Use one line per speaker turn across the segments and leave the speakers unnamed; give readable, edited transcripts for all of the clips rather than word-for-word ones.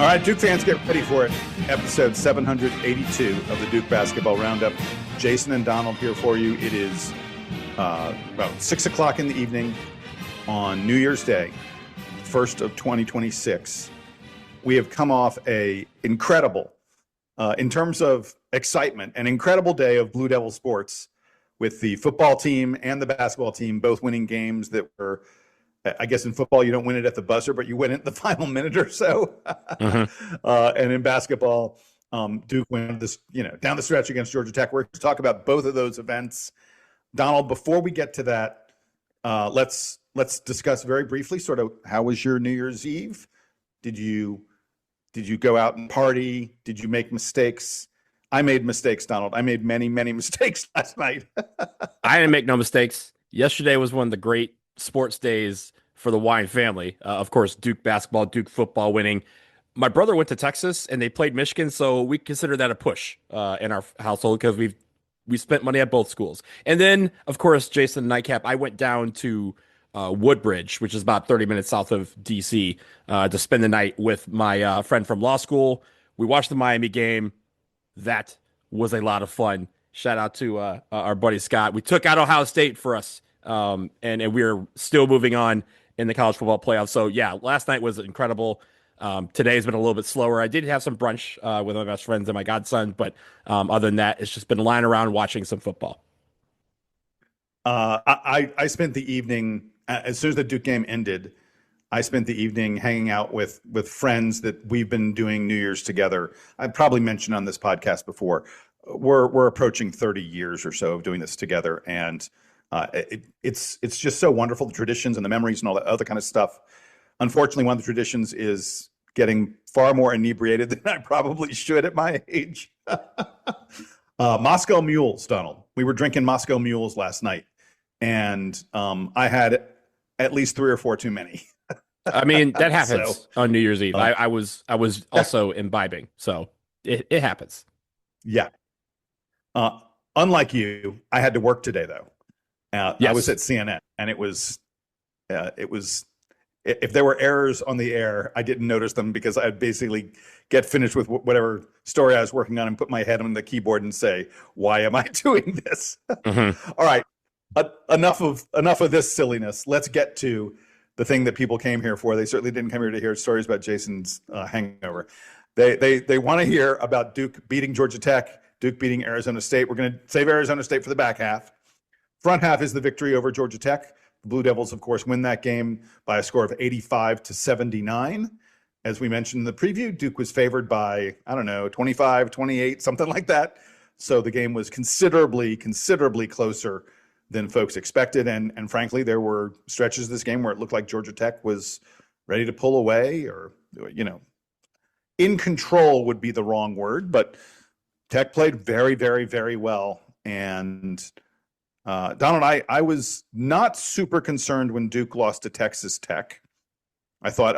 right, Duke fans, get ready for it. Episode 782 of the Duke Basketball Roundup. Jason and Donald here for you. It is about 6 o'clock in the evening on New Year's Day, 1st of 2026. We have come off a incredible, in terms of excitement, an incredible day of Blue Devil sports with the football team and the basketball team both winning games that were, I guess in football, you don't win it at the buzzer, but you win it in the final minute or so. And in basketball, Duke went this, down the stretch against Georgia Tech. We're going to talk about both of those events. Donald, before we get to that, let's discuss very briefly sort of how was your New Year's Eve? Did you go out and party? Did you make mistakes? I made mistakes, Donald. I made many, many mistakes last night.
I didn't make no mistakes. Yesterday was one of the great sports days for the Wine family. Of course, Duke basketball, Duke football winning. My brother went to Texas and they played Michigan, so we consider that a push in our household because we spent money at both schools. And then, of course, Jason Nightcap, I went down to Woodbridge, which is about 30 minutes south of D.C., to spend the night with my friend from law school. We watched the Miami game. That was a lot of fun. Shout out to our buddy Scott. We took out Ohio State for us. And we're still moving on in the college football playoffs. So yeah, last night was incredible. Today's been a little bit slower. I did have some brunch with my best friends and my godson, but other than that, it's just been lying around watching some football.
I spent the evening, as soon as the Duke game ended, I spent the evening hanging out with friends that we've been doing New Year's together. I probably mentioned on this podcast before, we're approaching 30 years or so of doing this together. And it's just so wonderful, the traditions and the memories and all that other kind of stuff. Unfortunately, one of the traditions is getting far more inebriated than I probably should at my age. Moscow Mules, Donald. We were drinking Moscow Mules last night, and I had at least 3 or 4 too many.
I mean, that happens on New Year's Eve. I was also imbibing, so it happens.
Yeah. Unlike you, I had to work today, though. Yes. I was at CNN, and it was, if there were errors on the air, I didn't notice them because I'd basically get finished with whatever story I was working on and put my head on the keyboard and say, why am I doing this? Mm-hmm. All right. Enough of this silliness. Let's get to the thing that people came here for. They certainly didn't come here to hear stories about Jason's hangover. They want to hear about Duke beating Georgia Tech, Duke beating Arizona State. We're going to save Arizona State for the back half. Front half is the victory over Georgia Tech. The Blue Devils, of course, win that game by a score of 85-79. As we mentioned in the preview, Duke was favored by, 25, 28, something like that. So the game was considerably closer than folks expected. And frankly, there were stretches of this game where it looked like Georgia Tech was ready to pull away, or, in control would be the wrong word, but Tech played very, very, very well. And Donald, I was not super concerned when Duke lost to Texas Tech. I thought,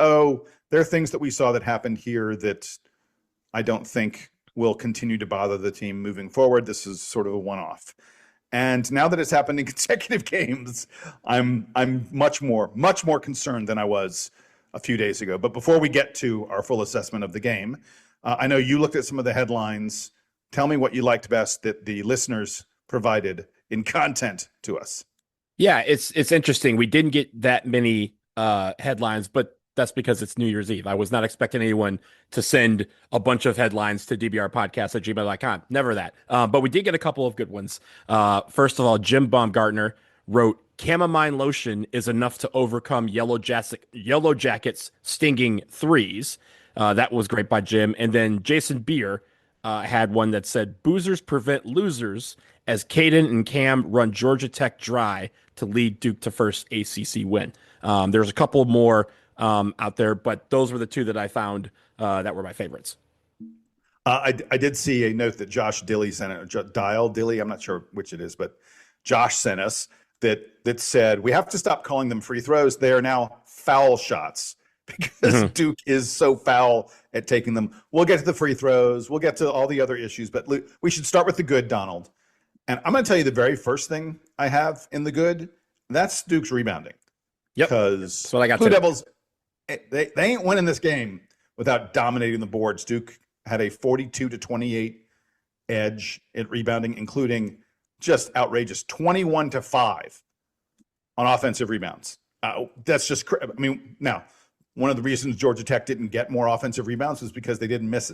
there are things that we saw that happened here that I don't think will continue to bother the team moving forward. This is sort of a one-off. And now that it's happened in consecutive games, I'm much more concerned than I was a few days ago. But before we get to our full assessment of the game, I know you looked at some of the headlines. Tell me what you liked best that the listeners provided in content to us.
Yeah, it's interesting. We didn't get that many headlines, but that's because it's New Year's Eve. I was not expecting anyone to send a bunch of headlines to dbrpodcast@gmail.com. Never that. But we did get a couple of good ones. First of all, Jim Baumgartner wrote, "Chamomile lotion is enough to overcome Yellow Jackets' stinging threes." That was great by Jim. And then Jason Beer had one that said, "Boozers prevent losers as Caden and Cam run Georgia Tech dry to lead Duke to first ACC win." There's a couple more out there, but those were the two that I found that were my favorites.
I did see a note that Josh Dilly sent it. Dial Dilly, I'm not sure which it is, but Josh sent us that said, we have to stop calling them free throws. They are now foul shots because Duke is so foul at taking them. We'll get to the free throws. We'll get to all the other issues, but we should start with the good, Donald. And I'm going to tell you the very first thing I have in the good, that's Duke's rebounding.
Yep.
Because
that's what I got.
Blue Devils, they ain't winning this game without dominating the boards. Duke had a 42-28 edge at rebounding, including just outrageous 21-5 on offensive rebounds. That's just, I mean, now, one of the reasons Georgia Tech didn't get more offensive rebounds was because they didn't miss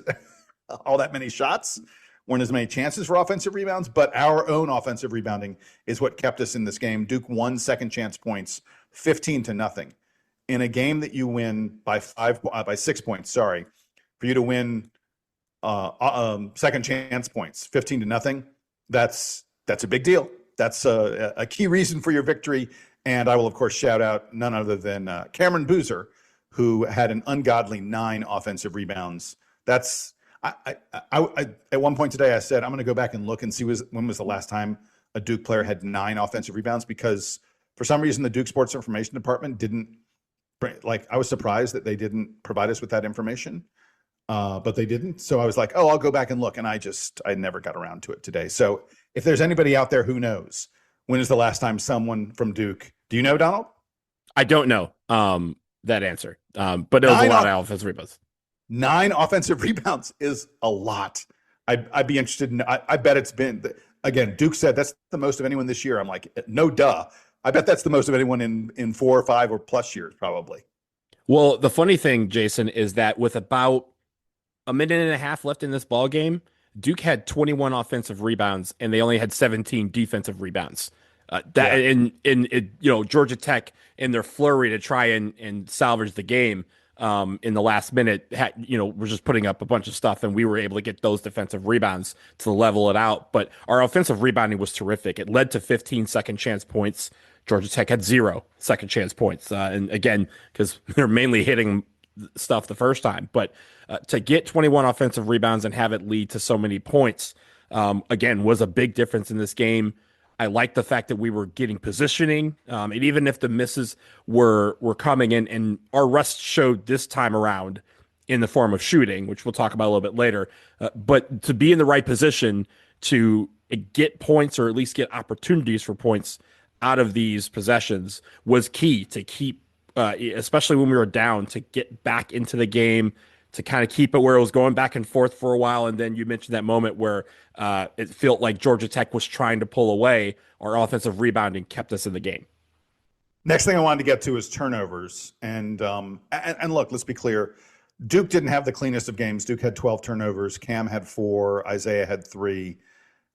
all that many shots, weren't as many chances for offensive rebounds, but our own offensive rebounding is what kept us in this game. Duke won second chance points 15-0. In a game that you win by 6 points, for you to win second chance points 15-0, that's a big deal. That's a key reason for your victory. And I will, of course, shout out none other than Cameron Boozer, who had an ungodly 9 offensive rebounds. That's I at one point today I said I'm going to go back and look and see when was the last time a Duke player had 9 offensive rebounds, because for some reason the Duke Sports Information Department didn't, like, I was surprised that they didn't provide us with that information, but they didn't. So I was like, oh, I'll go back and look, and I never got around to it today. So if there's anybody out there who knows, when is the last time someone from Duke? Do you know, Donald?
I don't know that answer, but it was a lot of offensive rebounds.
9 offensive rebounds is a lot. I'd be interested in. I bet it's been, again, Duke said that's the most of anyone this year. I'm like, no duh. I bet that's the most of anyone in 4 or 5 or plus years, probably.
Well, the funny thing, Jason, is that with about a minute and a half left in this ball game, Duke had 21 offensive rebounds and they only had 17 defensive rebounds. Georgia Tech, in their flurry to try and salvage the game in the last minute, we're just putting up a bunch of stuff, and we were able to get those defensive rebounds to level it out. But our offensive rebounding was terrific. It led to 15 second chance points. Georgia Tech had 0 second chance points. And again, because they're mainly hitting stuff the first time. But to get 21 offensive rebounds and have it lead to so many points, again, was a big difference in this game. I like the fact that we were getting positioning, and even if the misses were coming in, and our rust showed this time around in the form of shooting, which we'll talk about a little bit later, but to be in the right position to get points, or at least get opportunities for points out of these possessions, was key to keep, especially when we were down, to get back into the game, to kind of keep it where it was going back and forth for a while. And then you mentioned that moment where it felt like Georgia Tech was trying to pull away. Our offensive rebounding kept us in the game.
Next thing I wanted to get to is turnovers. And look, let's be clear. Duke didn't have the cleanest of games. Duke had 12 turnovers. Cam had 4. Isaiah had 3.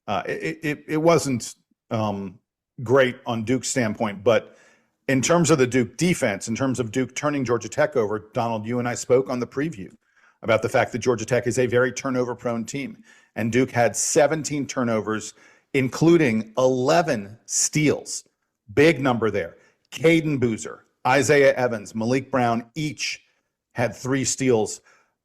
It wasn't great on Duke's standpoint, but in terms of the Duke defense, in terms of Duke turning Georgia Tech over, Donald, you and I spoke on the preview about the fact that Georgia Tech is a very turnover-prone team. And Duke had 17 turnovers, including 11 steals. Big number there. Caden Boozer, Isaiah Evans, Malik Brown each had 3 steals.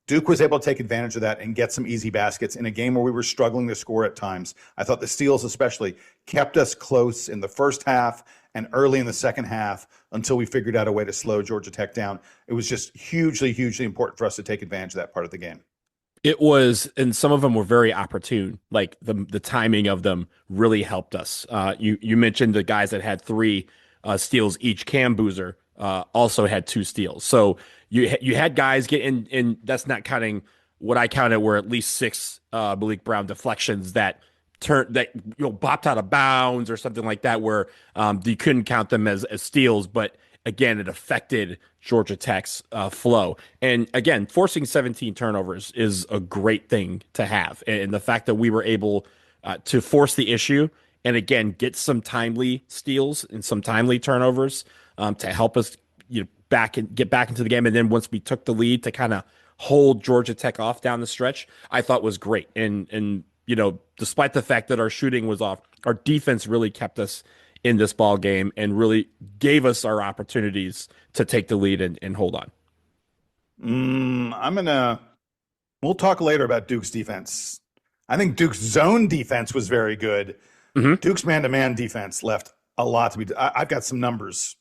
Duke was able to take advantage of that and get some easy baskets in a game where we were struggling to score at times. I thought the steals especially kept us close in the first half and early in the second half until we figured out a way to slow Georgia Tech down. It was just hugely, hugely important for us to take advantage of that part of the game.
It was, and some of them were very opportune. Like the timing of them really helped us. You mentioned the guys that had 3 steals each. Cam Boozer also had 2 steals. So you had guys get in, and that's not counting what I counted were at least 6 Malik Brown deflections that bopped out of bounds or something like that, where you couldn't count them as steals, but again, it affected Georgia Tech's flow. And again, forcing 17 turnovers is a great thing to have. And the fact that we were able to force the issue and again, get some timely steals and some timely turnovers to help us get back into the game. And then once we took the lead, to kind of hold Georgia Tech off down the stretch, I thought was great. And despite the fact that our shooting was off, our defense really kept us in this ball game and really gave us our opportunities to take the lead and hold on.
We'll talk later about Duke's defense. I think Duke's zone defense was very good. Mm-hmm. Duke's man-to-man defense left a lot to be. I've got some numbers,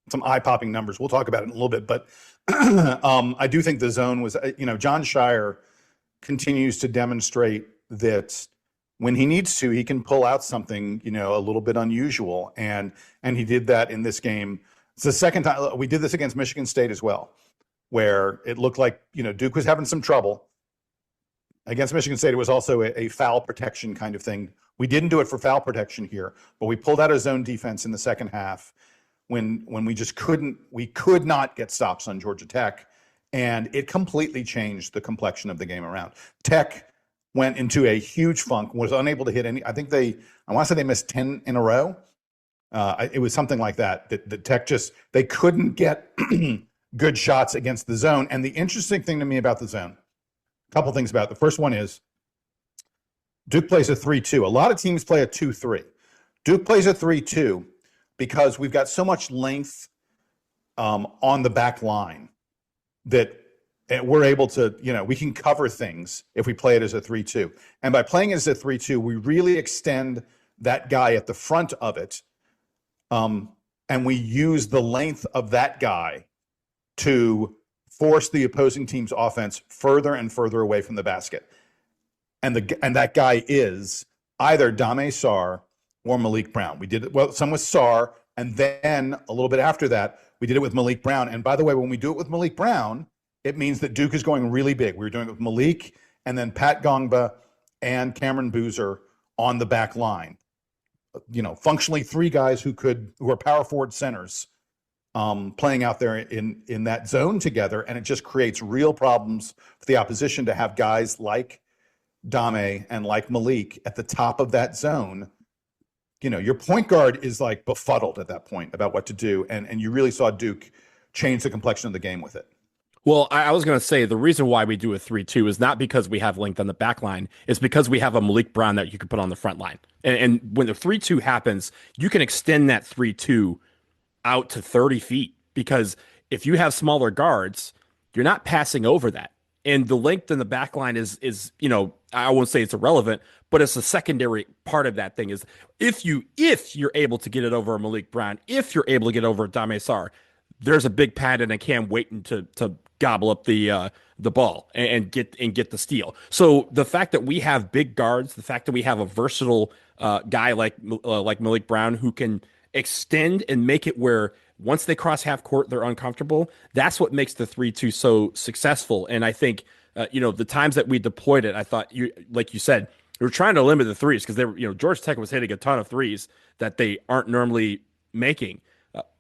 some eye-popping numbers. We'll talk about it in a little bit, but I do think the zone was, John Shire continues to demonstrate that when he needs to, he can pull out something, a little bit unusual. And he did that in this game. It's the second time. We did this against Michigan State as well. where it looked like, Duke was having some trouble. Against Michigan State, it was also a foul protection kind of thing. We didn't do it for foul protection here, but we pulled out a zone defense in the second half when we just could not get stops on Georgia Tech, and it completely changed the complexion of the game around. Tech went into a huge funk, was unable to hit any. I want to say they missed 10 in a row. It was something like that. The Tech they couldn't get good shots against the zone. And the interesting thing to me about the zone, a couple things about it. The first one is Duke plays a 3-2. A lot of teams play a 2-3. Duke plays a 3-2 because we've got so much length on the back line that we're able to, we can cover things if we play it as a 3-2. And by playing it as a 3-2, we really extend that guy at the front of it. And we use the length of that guy to force the opposing team's offense further and further away from the basket. And that guy is either Dame Sarr or Malik Brown. We did it, some with Sarr, and then a little bit after that, we did it with Malik Brown. And by the way, when we do it with Malik Brown, it means that Duke is going really big. We were doing it with Malik and then Pat Gongba and Cameron Boozer on the back line. Functionally three guys who are power forward centers playing out there in that zone together. And it just creates real problems for the opposition to have guys like Dame and like Malik at the top of that zone. Your point guard is like befuddled at that point about what to do. And you really saw Duke change the complexion of the game with it.
Well, I was going to say the reason why we do a 3-2 is not because we have length on the back line. It's because we have a Malik Brown that you can put on the front line. And when the 3-2 happens, you can extend that 3-2 out to 30 feet, because if you have smaller guards, you're not passing over that. And the length in the back line is I won't say it's irrelevant, but it's a secondary part of that thing. Is if you're able to get it over Malik Brown, if you're able to get over Dame Sarr, there's a big pad and a Cam waiting to gobble up the ball and get the steal. So the fact that we have big guards, the fact that we have a versatile guy like Malik Brown who can extend and make it where once they cross half court they're uncomfortable, that's what makes the 3-2 so successful. And I think the times that we deployed it, I thought like you said, we were trying to limit the threes because they were, Georgia Tech was hitting a ton of threes that they aren't normally making.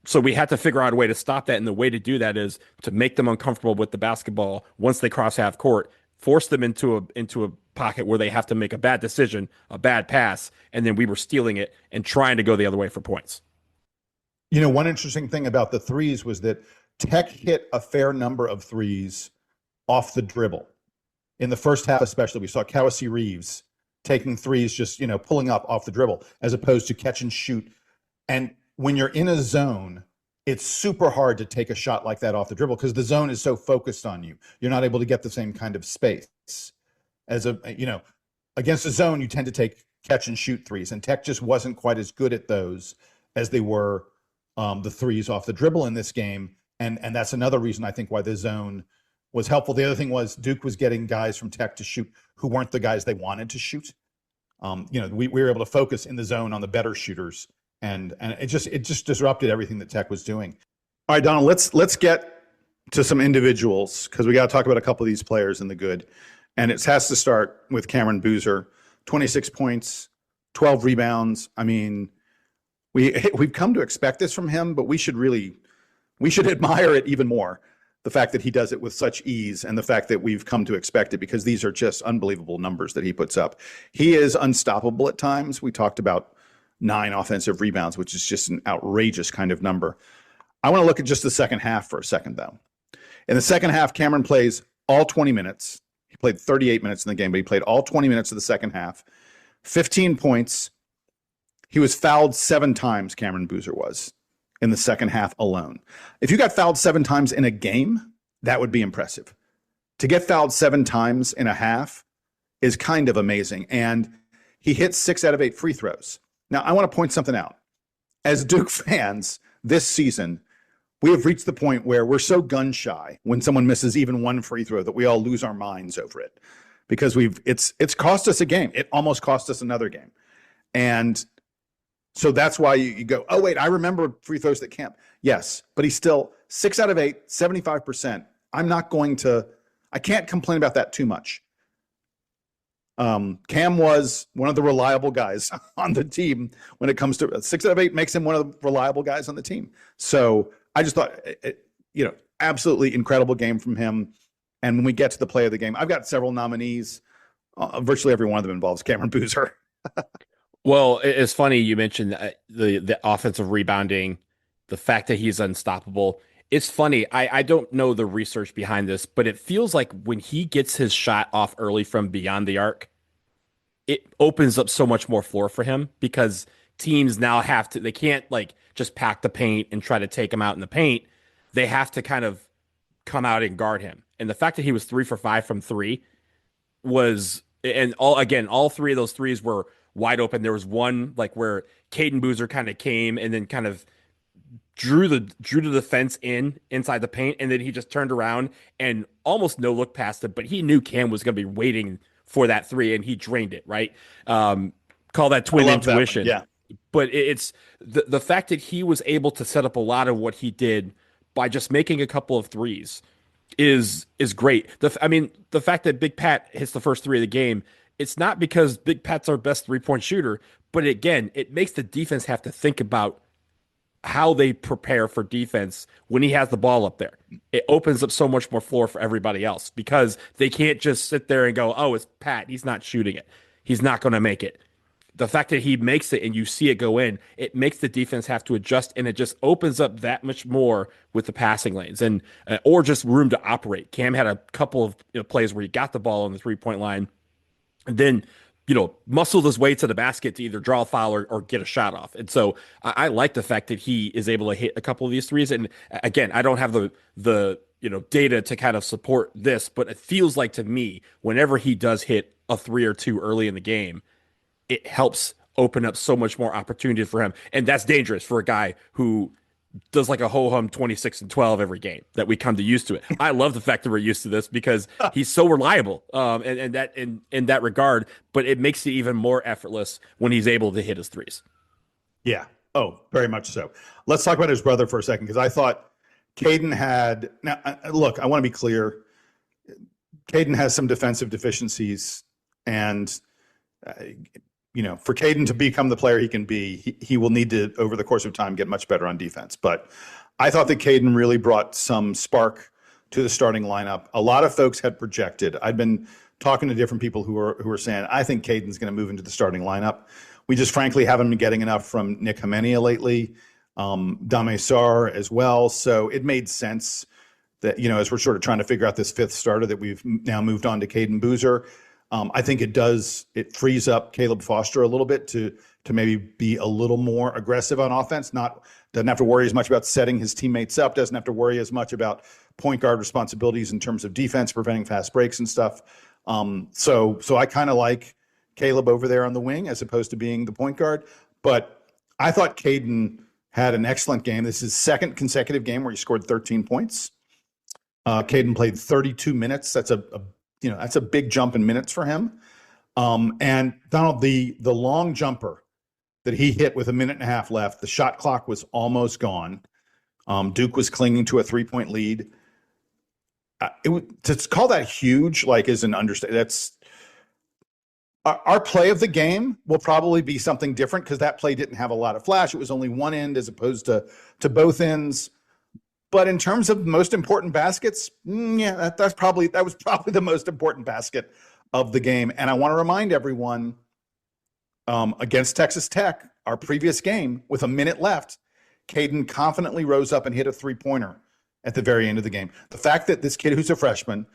So we had to figure out a way to stop that. And the way to do that is to make them uncomfortable with the basketball once they cross half court, force them into a pocket where they have to make a bad decision, a bad pass, and then we were stealing it and trying to go the other way for points.
One interesting thing about the threes was that Tech hit a fair number of threes off the dribble. In the first half especially, we saw Kawasi Reeves taking threes, just, pulling up off the dribble, as opposed to catch and shoot. And when you're in a zone, it's super hard to take a shot like that off the dribble because the zone is so focused on you. You're not able to get the same kind of space. Against a zone, you tend to take catch and shoot threes, and Tech just wasn't quite as good at those as they were the threes off the dribble in this game. And that's another reason I think why the zone was helpful. The other thing was Duke was getting guys from Tech to shoot who weren't the guys they wanted to shoot. We were able to focus in the zone on the better shooters. And it just disrupted everything that Tech was doing. All right, Donald, let's get to some individuals because we got to talk about a couple of these players in the good. And it has to start with Cameron Boozer, 26 points, 12 rebounds. I mean, we've come to expect this from him, but we should admire it even more. The fact that he does it with such ease and the fact that we've come to expect it, because these are just unbelievable numbers that he puts up. He is unstoppable at times. We talked about 9 offensive rebounds, which is just an outrageous kind of number. I want to look at just the second half for a second, though. In the second half, Cameron plays all 20 minutes. He played 38 minutes in the game, but he played all 20 minutes of the second half. 15 points. He was fouled 7 times, Cameron Boozer was, in the second half alone. If you got fouled 7 times in a game, that would be impressive. To get fouled 7 times in a half is kind of amazing. And he hit 6 out of 8 free throws. Now, I want to point something out. As Duke fans this season, we have reached the point where we're so gun shy when someone misses even one free throw that we all lose our minds over it because it's cost us a game. It almost cost us another game. And so that's why you go, oh, wait, I remember free throws that can't. Yes, but he's still 6 out of 8, 75%. I'm not going to, I can't complain about that too much. Cam was one of the reliable guys on the team when it comes to 6 out of 8 makes him one of the reliable guys on the team. So I just thought, absolutely incredible game from him. And when we get to the play of the game, I've got several nominees. Virtually every one of them involves Cameron Boozer.
Well, it's funny you mentioned the offensive rebounding, the fact that he's unstoppable. It's funny. I don't know the research behind this, but it feels like when he gets his shot off early from beyond the arc, it opens up so much more floor for him because teams now they can't like just pack the paint and try to take him out in the paint. They have to kind of come out and guard him. And the fact that he was 3 for 5 from three was, and all three of those threes were wide open. There was one like where Caden Boozer kind of came and then kind of drew to the fence inside the paint, and then he just turned around and almost no look past it, but he knew Cam was going to be waiting for that three, and he drained it, right? Call that twin intuition.
Yeah.
But it's the fact that he was able to set up a lot of what he did by just making a couple of threes is great. The fact that Big Pat hits the first three of the game, it's not because Big Pat's our best 3-point shooter, but again, it makes the defense have to think about how they prepare for defense when he has the ball up there. It opens up so much more floor for everybody else because they can't just sit there and go, oh, it's Pat. He's not shooting it. He's not going to make it. The fact that he makes it and you see it go in, it makes the defense have to adjust, and it just opens up that much more with the passing lanes and or just room to operate. Cam had a couple of plays where he got the ball on the 3-point line and then muscled his way to the basket to either draw a foul or get a shot off. And so I like the fact that he is able to hit a couple of these threes. And again, I don't have the data to kind of support this, but it feels like to me, whenever he does hit a 3 or 2 early in the game, it helps open up so much more opportunity for him. And that's dangerous for a guy who does like a ho-hum 26 and 12 every game that we come to used to it. I love the fact that we're used to this because he's so reliable and that in that regard, but it makes it even more effortless when he's able to hit his threes.
Yeah. Oh, very much so. Let's talk about his brother for a second, because I thought Caden had, now look, I want to be clear. Caden has some defensive deficiencies, and for Caden to become the player he can be, he will need to, over the course of time, get much better on defense. But I thought that Caden really brought some spark to the starting lineup. A lot of folks had projected. I'd been talking to different people who were saying, I think Caden's going to move into the starting lineup. We just frankly haven't been getting enough from Nick Hamenia lately, Dame Sarr as well. So it made sense that, as we're sort of trying to figure out this fifth starter, that we've now moved on to Caden Boozer. I think it frees up Caleb Foster a little bit to maybe be a little more aggressive on offense. Doesn't have to worry as much about setting his teammates up. Doesn't have to worry as much about point guard responsibilities in terms of defense, preventing fast breaks and stuff. So I kind of like Caleb over there on the wing as opposed to being the point guard. But I thought Caden had an excellent game. This is his second consecutive game where he scored 13 points. Caden played 32 minutes. That's a big jump in minutes for him. And Donald, the long jumper that he hit with 1.5 minutes left, the shot clock was almost gone. Duke was clinging to a 3-point lead. To call that huge, is an understatement. That's our play of the game will probably be something different because that play didn't have a lot of flash. It was only one end as opposed to both ends. But in terms of most important baskets, that was probably the most important basket of the game. And I want to remind everyone, against Texas Tech, our previous game, with 1 minute left, Caden confidently rose up and hit a 3-pointer at the very end of the game. The fact that this kid who's a freshman,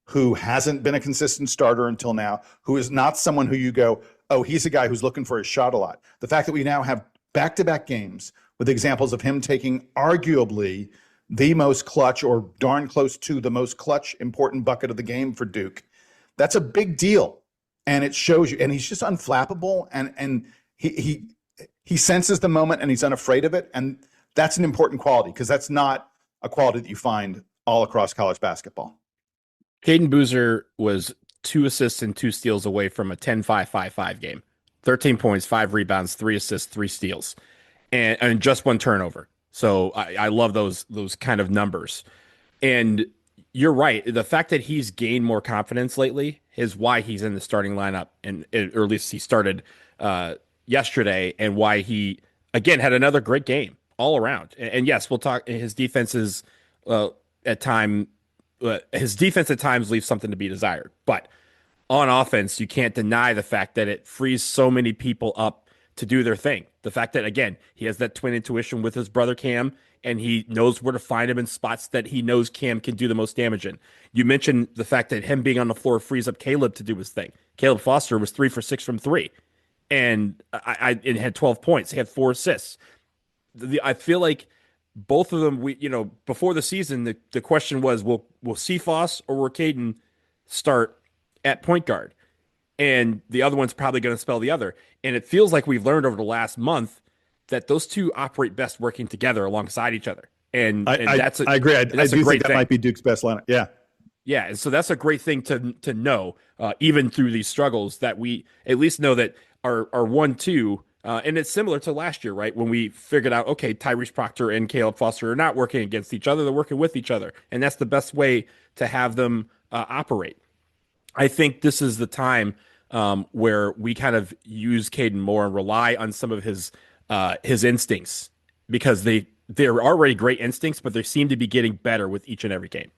who hasn't been a consistent starter until now, who is not someone who you go, oh, he's a guy who's looking for his shot a lot. The fact that we now have back-to-back games with examples of him taking arguably the most clutch, or darn close to the most clutch, important bucket of the game for Duke. That's a big deal. And it shows you, and he's just unflappable, and he senses the moment and he's unafraid of it. And that's an important quality, because that's not a quality that you find all across college basketball.
Caden Boozer was 2 assists and 2 steals away from a 10-5-5-5 game. 13 points, 5 rebounds, 3 assists, 3 steals, and just 1 turnover. So I love those kind of numbers. And you're right. The fact that he's gained more confidence lately is why he's in the starting lineup, or at least he started uh, yesterday, and why he again had another great game all around. And yes, we'll talk. His defense is uh, at time. His defense at times leaves something to be desired, but on offense, you can't deny the fact that it frees so many people up to do their thing. The fact that, again, he has that twin intuition with his brother Cam, and he knows where to find him in spots that he knows Cam can do the most damage in. You mentioned the fact that him being on the floor frees up Caleb to do his thing. Caleb Foster was 3 for 6 from three, and and had 12 points. He had 4 assists. I feel like both of them, before the season, the question was, will Cephas or will Caden start at point guard? And the other one's probably going to spell the other. And it feels like we've learned over the last month that those two operate best working together alongside each other. And that's
I agree. I
that's
do
a great
think that
thing.
might be Duke's best lineup. Yeah.
Yeah, and so that's a great thing to know, even through these struggles, that we at least know that our 1-2, and it's similar to last year, right? When we figured out, okay, Tyrese Proctor and Caleb Foster are not working against each other; they're working with each other, and that's the best way to have them operate. I think this is the time where we kind of use Caden more and rely on some of his instincts, because they're already great instincts, but they seem to be getting better with each and every game.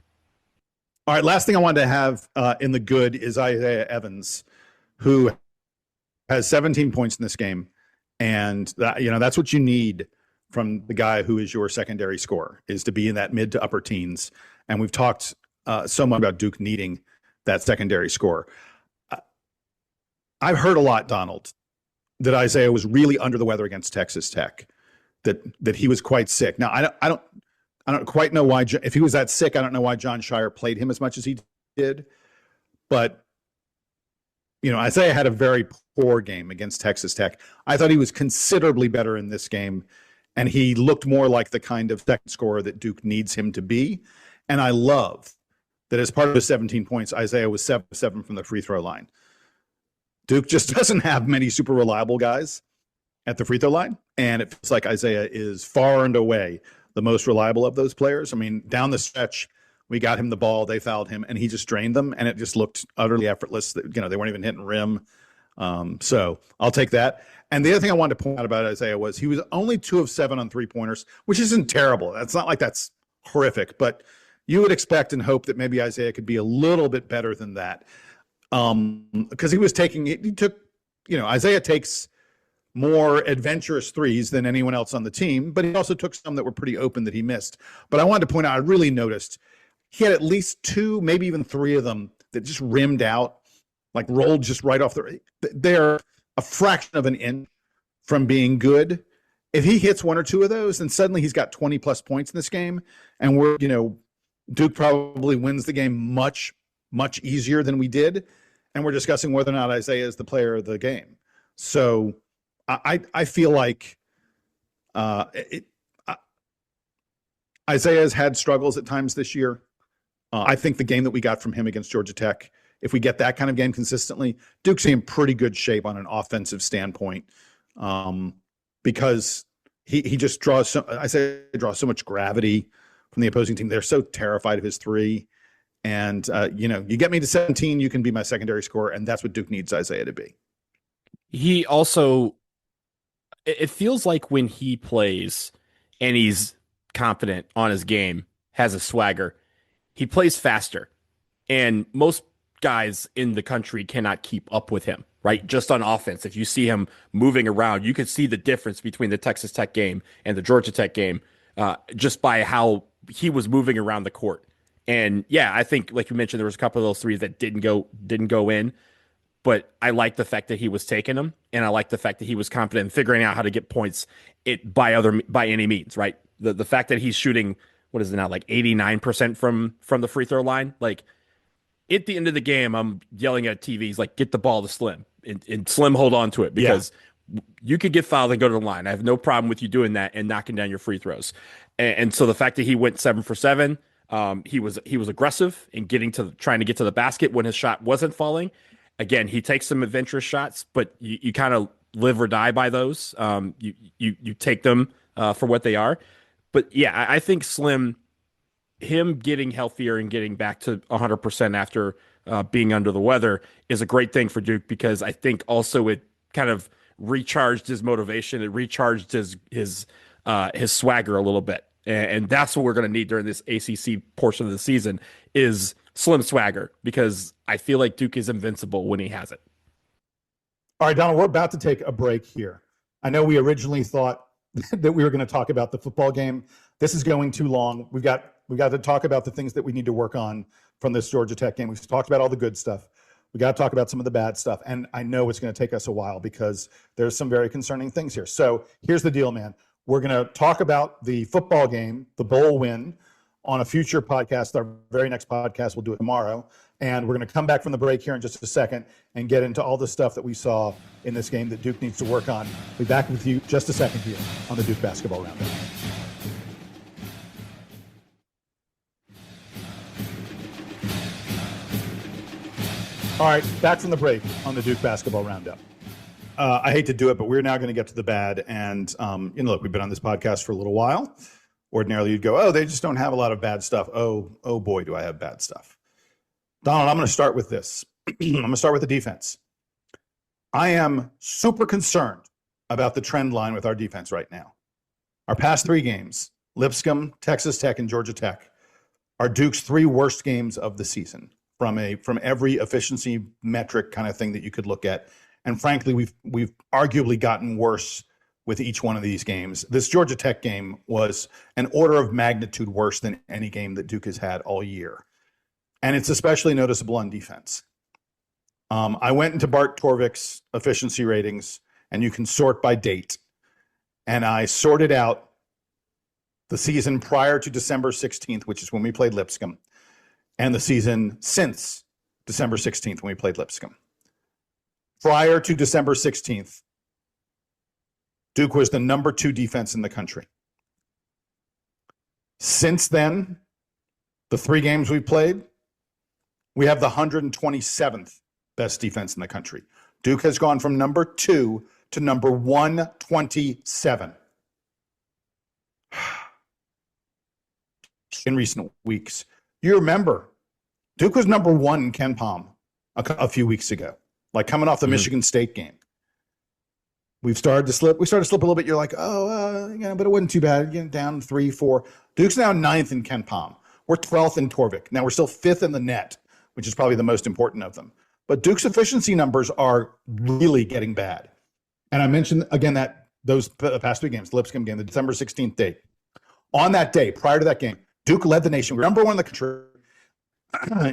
All right. Last thing I wanted to have in the good is Isaiah Evans, who has 17 points in this game. And that's what you need from the guy who is your secondary scorer, is to be in that mid to upper teens. And we've talked so much about Duke needing that secondary score. I've heard a lot, Donald, that Isaiah was really under the weather against Texas Tech, that he was quite sick. Now, I don't quite know why. If he was that sick, I don't know why John Shire played him as much as he did. But Isaiah had a very poor game against Texas Tech. I thought he was considerably better in this game, and he looked more like the kind of second scorer that Duke needs him to be. And I love that as part of his 17 points, Isaiah was 7-7 from the free throw line. Duke just doesn't have many super reliable guys at the free throw line, and it feels like Isaiah is far and away the most reliable of those players. I mean, down the stretch, we got him the ball, they fouled him, and he just drained them, and it just looked utterly effortless. They weren't even hitting rim. So I'll take that. And the other thing I wanted to point out about Isaiah was he was only 2 of 7 on three-pointers, which isn't terrible. That's not like that's horrific, but you would expect and hope that maybe Isaiah could be a little bit better than that. Because Isaiah takes more adventurous threes than anyone else on the team, but he also took some that were pretty open that he missed. But I wanted to point out, I really noticed he had at least 2, maybe even 3 of them that just rimmed out, like rolled just right off they're a fraction of an inch from being good. If he hits 1 or 2 of those, then suddenly he's got 20 plus points in this game. And Duke probably wins the game much, much easier than we did. And we're discussing whether or not Isaiah is the player of the game. So I feel like Isaiah has had struggles at times this year. I think the game that we got from him against Georgia Tech, if we get that kind of game consistently, Duke's in pretty good shape on an offensive standpoint, because he just Isaiah draws so much gravity from the opposing team. They're so terrified of his three. And, you get me to 17, you can be my secondary scorer, and that's what Duke needs Isaiah to be.
He also, it feels like when he plays and he's confident on his game, has a swagger, he plays faster. And most guys in the country cannot keep up with him, right? Just on offense. If you see him moving around, you could see the difference between the Texas Tech game and the Georgia Tech game, just by how he was moving around the court. And yeah, I think, like you mentioned, there was a couple of those threes that didn't go in, but I like the fact that he was taking them, and I like the fact that he was confident in figuring out how to get points by any means, right? The fact that he's shooting, what is it now, like 89% from the free throw line, like at the end of the game, I'm yelling at TVs like, get the ball to Slim, and Slim hold on to it, because you could get fouled and go to the line. I have no problem with you doing that and knocking down your free throws. And so the fact that he went 7 for 7. He was aggressive in trying to get to the basket when his shot wasn't falling. Again, he takes some adventurous shots, but you kind of live or die by those. You take them for what they are. But yeah, I think Slim him getting healthier and getting back to 100% after being under the weather is a great thing for Duke, because I think also it kind of recharged his motivation. It recharged his swagger a little bit, and that's what we're going to need during this ACC portion of the season is slim swagger, because I feel like Duke is invincible when he has it.
All right, Donald, we're about to take a break here. I know we originally thought that we were going to talk about the football game. This is going too long. We got to talk about the things that we need to work on from this Georgia Tech game. We've talked about all the good stuff. We got to talk about some of the bad stuff. And I know it's going to take us a while because there's some very concerning things here. So here's the deal, man. We're going to talk about the football game, the bowl win, on a future podcast. Our very next podcast, we'll do it tomorrow. And we're going to come back from the break here in just a second and get into all the stuff that we saw in this game that Duke needs to work on. We'll be back with you just a second here on the Duke Basketball Roundup. All right, back from the break on the Duke Basketball Roundup. I hate to do it, but we're now going to get to the bad. And, look, we've been on this podcast for a little while. Ordinarily, you'd go, oh, they just don't have a lot of bad stuff. Oh boy, do I have bad stuff. Donald, I'm going to start with this. I'm going to start with the defense. I am super concerned about the trend line with our defense right now. Our past 3 games, Lipscomb, Texas Tech, and Georgia Tech, are Duke's 3 worst games of the season from every efficiency metric kind of thing that you could look at. And frankly, we've arguably gotten worse with each one of these games. This Georgia Tech game was an order of magnitude worse than any game that Duke has had all year. And it's especially noticeable on defense. I went into Bart Torvik's efficiency ratings, and you can sort by date. And I sorted out the season prior to December 16th, which is when we played Lipscomb, and the season since December 16th when we played Lipscomb. Prior to December 16th, Duke was the number 2 defense in the country. Since then, the 3 games we've played, we have the 127th best defense in the country. Duke has gone from number 2 to number 127 in recent weeks. You remember, Duke was number 1 in KenPom a few weeks ago, like coming off the Michigan State game. We started to slip a little bit. You're like, but it wasn't too bad. Getting down 3, 4. Duke's now 9th in KenPom. We're 12th in Torvik. Now we're still 5th in the net, which is probably the most important of them. But Duke's efficiency numbers are really getting bad. And I mentioned again that those past 3 games, the Lipscomb game, the December 16th date. On that day, prior to that game, Duke led the nation. We were number 1 in the country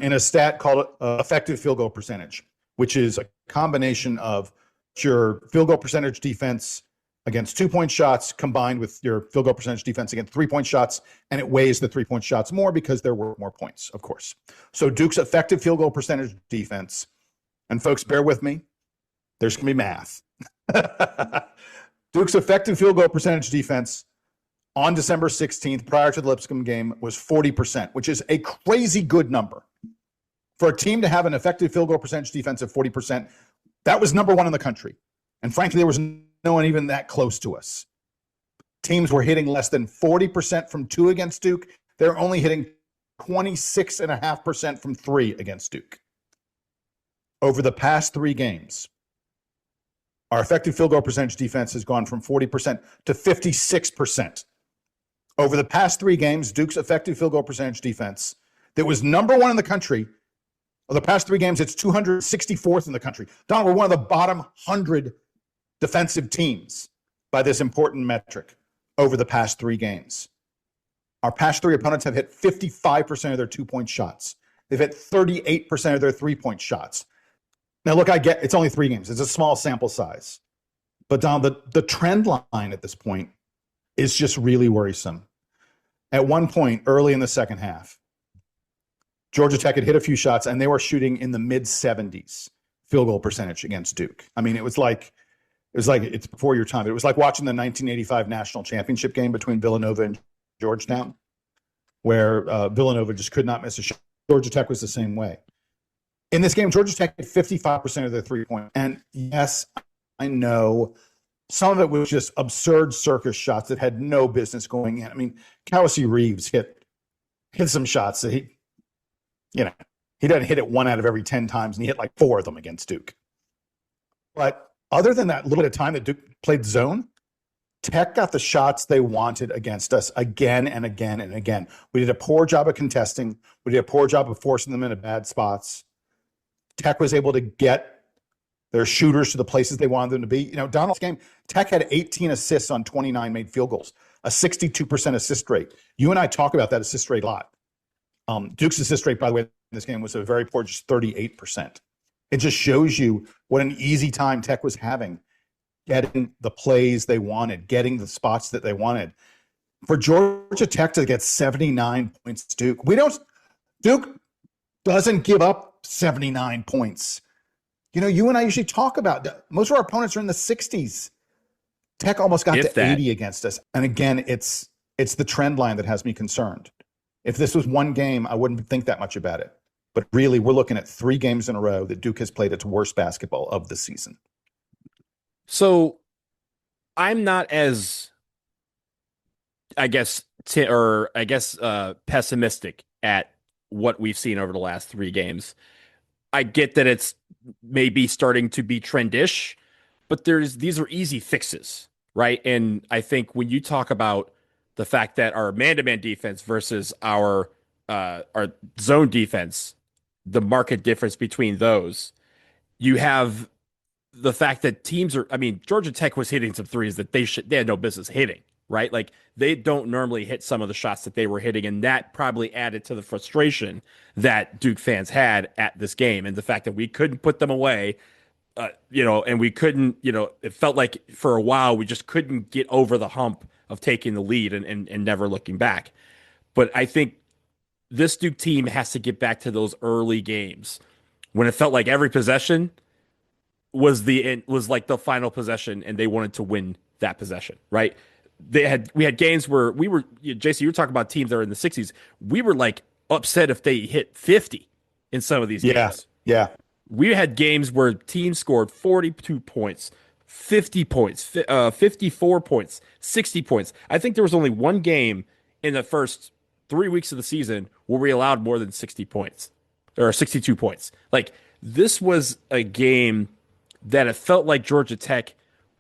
in a stat called effective field goal percentage, which is a combination of your field goal percentage defense against 2-point shots combined with your field goal percentage defense against 3-point shots, and it weighs the 3-point shots more because there were more points, of course. So Duke's effective field goal percentage defense, and folks, bear with me, there's going to be math. Duke's effective field goal percentage defense on December 16th, prior to the Lipscomb game, was 40%, which is a crazy good number. For a team to have an effective field goal percentage defense of 40%, that was number 1 in the country. And frankly, there was no one even that close to us. Teams were hitting less than 40% from 2 against Duke. They're only hitting 26.5% from 3 against Duke. Over the past 3 games, our effective field goal percentage defense has gone from 40% to 56%. Over the past 3 games, Duke's effective field goal percentage defense, that was number 1 in the country, of the past 3 games, it's 264th in the country. Don, we're one of the bottom 100 defensive teams by this important metric over the past 3 games. Our past 3 opponents have hit 55% of their 2-point shots. They've hit 38% of their 3-point shots. Now, look, I get it's only 3 games. It's a small sample size. But, Don, the trend line at this point is just really worrisome. At one point, early in the second half, Georgia Tech had hit a few shots, and they were shooting in the mid-70s field goal percentage against Duke. I mean, it was like it's before your time. It was like watching the 1985 national championship game between Villanova and Georgetown, where Villanova just could not miss a shot. Georgia Tech was the same way. In this game, Georgia Tech hit 55% of their 3-point. And yes, I know some of it was just absurd circus shots that had no business going in. I mean, Kawasi Reeves hit hit some shots that you know, he doesn't hit it 1 out of every 10 times, and he hit like 4 of them against Duke. But other than that little bit of time that Duke played zone, Tech got the shots they wanted against us again and again and again. We did a poor job of contesting. We did a poor job of forcing them into bad spots. Tech was able to get their shooters to the places they wanted them to be. You know, Donald's game, Tech had 18 assists on 29 made field goals, a 62% assist rate. You and I talk about that assist rate a lot. Duke's assist rate, by the way, in this game was a very poor, just 38%. It just shows you what an easy time Tech was having getting the plays they wanted, getting the spots that they wanted. For Georgia Tech to get 79 points, Duke doesn't give up 79 points. You know, you and I usually talk about most of our opponents are in the 60s. Tech almost got to 80 against us. And again, it's the trend line that has me concerned. If this was one game, I wouldn't think that much about it. But really, we're looking at 3 games in a row that Duke has played its worst basketball of the season.
So I'm not as, pessimistic at what we've seen over the last 3 games. I get that it's maybe starting to be trendish, but these are easy fixes, right? And I think when you talk about the fact that our man-to-man defense versus our zone defense, the market difference between those, you have the fact that Georgia Tech was hitting some threes that they had no business hitting, right? Like they don't normally hit some of the shots that they were hitting, and that probably added to the frustration that Duke fans had at this game, and the fact that we couldn't put them away, and we couldn't, it felt like for a while we just couldn't get over the hump of taking the lead and never looking back. But I think this Duke team has to get back to those early games when it felt like every possession was like the final possession and they wanted to win that possession, right? We had games where Jason, you were talking about teams that are in the 60s. We were like upset if they hit 50 in some of these games.
Yeah.
We had games where teams scored 42 points, 50 points, 54 points, 60 points. I think there was only one game in the first 3 weeks of the season where we allowed more than 60 points or 62 points. Like this was a game that it felt like Georgia Tech,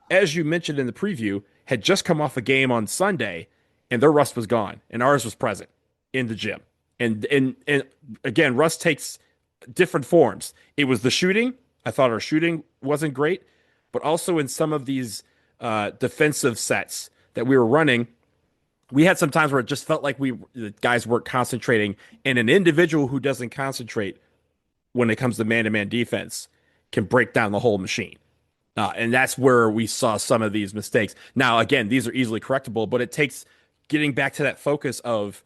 as you mentioned in the preview, had just come off a game on Sunday and their rust was gone and ours was present in the gym. And again, rust takes different forms. It was the shooting. I thought our shooting wasn't great, but also in some of these defensive sets that we were running, we had some times where it just felt like the guys weren't concentrating, and an individual who doesn't concentrate when it comes to man-to-man defense can break down the whole machine. And that's where we saw some of these mistakes. Now, again, these are easily correctable, but it takes getting back to that focus of,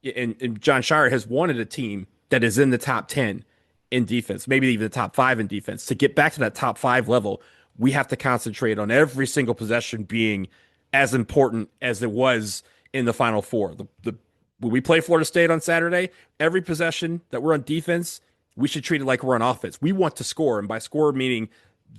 and Jon Scheyer has wanted a team that is in the top 10 in defense, maybe even the top 5 in defense. To get back to that top 5 level, we have to concentrate on every single possession being as important as it was in the Final Four. When we play Florida State on Saturday, every possession that we're on defense, we should treat it like we're on offense. We want to score, and by score meaning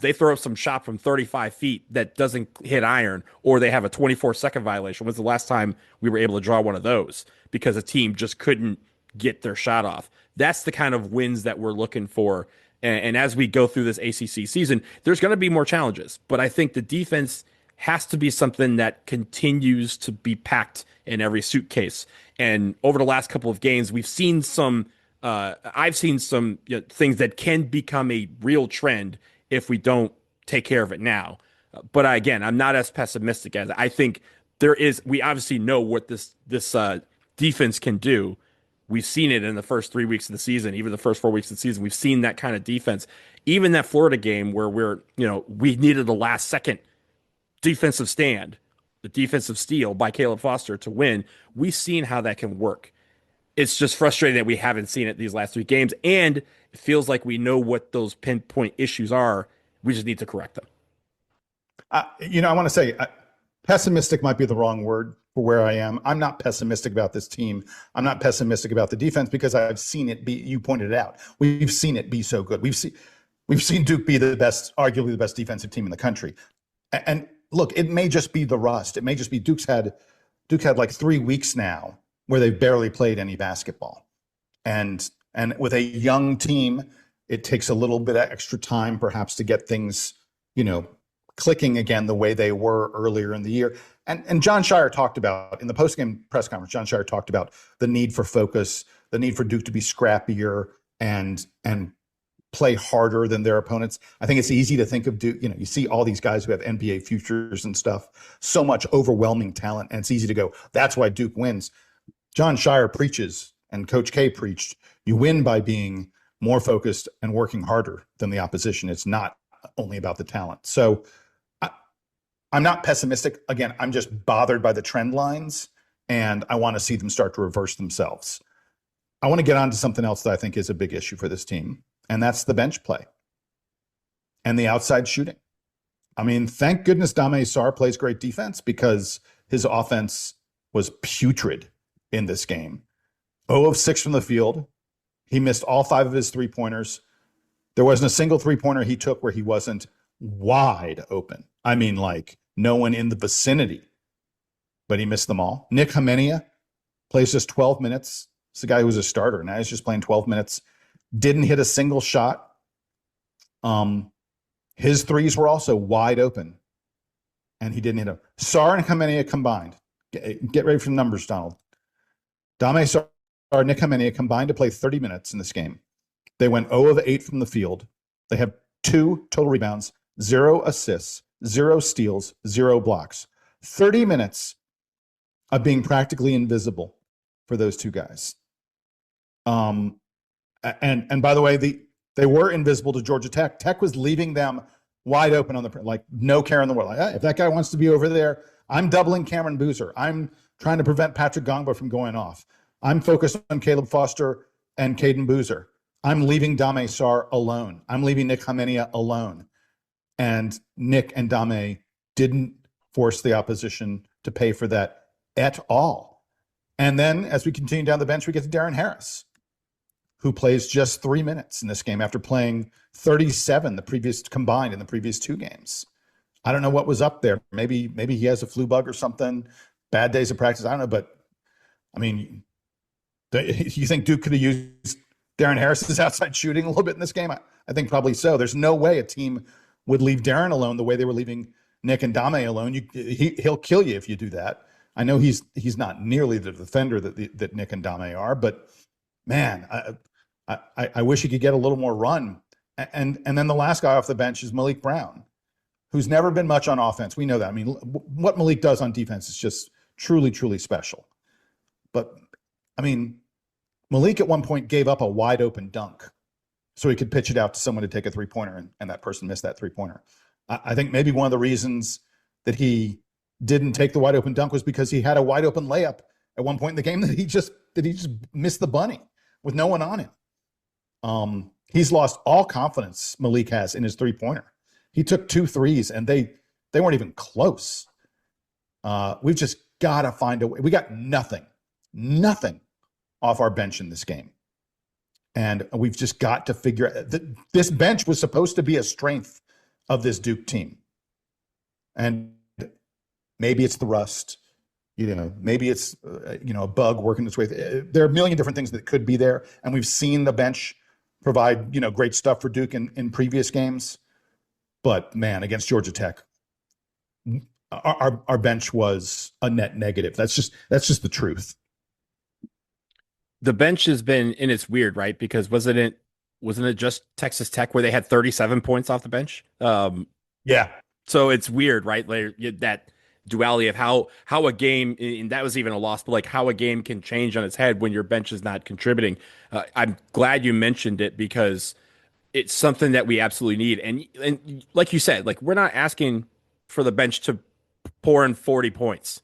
they throw up some shot from 35 feet that doesn't hit iron, or they have a 24-second violation. When's the last time we were able to draw one of those because a team just couldn't get their shot off? That's the kind of wins that we're looking for. And as we go through this ACC season, there's going to be more challenges, but I think the defense has to be something that continues to be packed in every suitcase. And over the last couple of games, we've seen I've seen some things that can become a real trend if we don't take care of it now. But again, I'm not as pessimistic as I think we obviously know what this defense can do. We've seen it in the first 3 weeks of the season, even the first 4 weeks of the season. We've seen that kind of defense. Even that Florida game where we needed a last second defensive stand, the defensive steal by Caleb Foster to win. We've seen how that can work. It's just frustrating that we haven't seen it these last 3 games, and it feels like we know what those pinpoint issues are. We just need to correct them.
I want to say pessimistic might be the wrong word for where I am. I'm not pessimistic about this team. I'm not pessimistic about the defense because I've seen it be. You pointed it out. We've seen it be so good. We've seen Duke be arguably the best defensive team in the country. And look, it may just be the rust. It may just be Duke had like 3 weeks now where they've barely played any basketball. And with a young team, it takes a little bit of extra time perhaps to get things, clicking again the way they were earlier in the year. And Jon Scheyer talked about in the postgame press conference, Jon Scheyer talked about the need for focus, the need for Duke to be scrappier and play harder than their opponents. I think it's easy to think of Duke, you see all these guys who have NBA futures and stuff, so much overwhelming talent, and it's easy to go, that's why Duke wins. Jon Scheyer preaches, and Coach K preached, you win by being more focused and working harder than the opposition. It's not only about the talent. So I'm not pessimistic. Again, I'm just bothered by the trend lines, and I want to see them start to reverse themselves. I want to get on to something else that I think is a big issue for this team, and that's the bench play and the outside shooting. I mean, thank goodness Dame Sarr plays great defense, because his offense was putrid in this game. 0 of 6 from the field. He missed all 5 of his three-pointers. There wasn't a single three-pointer he took where he wasn't wide open. I mean, like no one in the vicinity, but he missed them all. Nick Hamenia plays just 12 minutes. It's the guy who was a starter. Now he's just playing 12 minutes. Didn't hit a single shot. His threes were also wide open, and he didn't hit them. Sarr and Hamenia combined. Get ready for the numbers, Donald. Dame Sarr, Nick Hamenia combined to play 30 minutes in this game. They went 0 of 8 from the field. They have 2 total rebounds, 0 assists, 0 steals, 0 blocks. 30 minutes of being practically invisible for those two guys. And by the way, they were invisible to Georgia Tech. Tech was leaving them wide open on the, like, no care in the world. Like, if that guy wants to be over there, I'm doubling Cameron Boozer. I'm trying to prevent Patrick Gongba from going off. I'm focused on Caleb Foster and Caden Boozer. I'm leaving Dame Sarr alone. I'm leaving Nick Hamenia alone. And Nick and Dame didn't force the opposition to pay for that at all. And then as we continue down the bench, we get to Darren Harris, who plays just 3 minutes in this game after playing 37 combined in the previous 2 games. I don't know what was up there. Maybe he has a flu bug or something, bad days of practice. I don't know, but I mean, you think Duke could have used Darren Harris's outside shooting a little bit in this game? I think probably so. There's no way a team would leave Darren alone the way they were leaving Nick and Dame alone. He'll kill you if you do that. I know he's not nearly the defender that Nick and Dame are, but man, I wish he could get a little more run. And then the last guy off the bench is Malik Brown, who's never been much on offense. We know that. I mean, what Malik does on defense is just truly, truly special. But I mean, Malik at one point gave up a wide open dunk so he could pitch it out to someone to take a 3-pointer, and that person missed that 3-pointer. I think maybe one of the reasons that he didn't take the wide open dunk was because he had a wide open layup at one point in the game that he just missed the bunny with no one on him. He's lost all confidence, Malik has, in his 3-pointer. He took 2 threes and they weren't even close. We've just got to find a way. We got nothing off our bench in this game. And we've just got to figure out that this bench was supposed to be a strength of this Duke team. And maybe it's the rust, maybe it's, a bug working its way. There are a million different things that could be there. And we've seen the bench provide, great stuff for Duke in previous games. But man, against Georgia Tech, our bench was a net negative. That's just the truth.
The bench has been, and it's weird, right? Because wasn't it just Texas Tech where they had 37 points off the bench?
Yeah.
So it's weird, right? Like that duality of how a game, and that was even a loss, but like how a game can change on its head when your bench is not contributing. I'm glad you mentioned it because it's something that we absolutely need. And like you said, like we're not asking for the bench to pour in 40 points.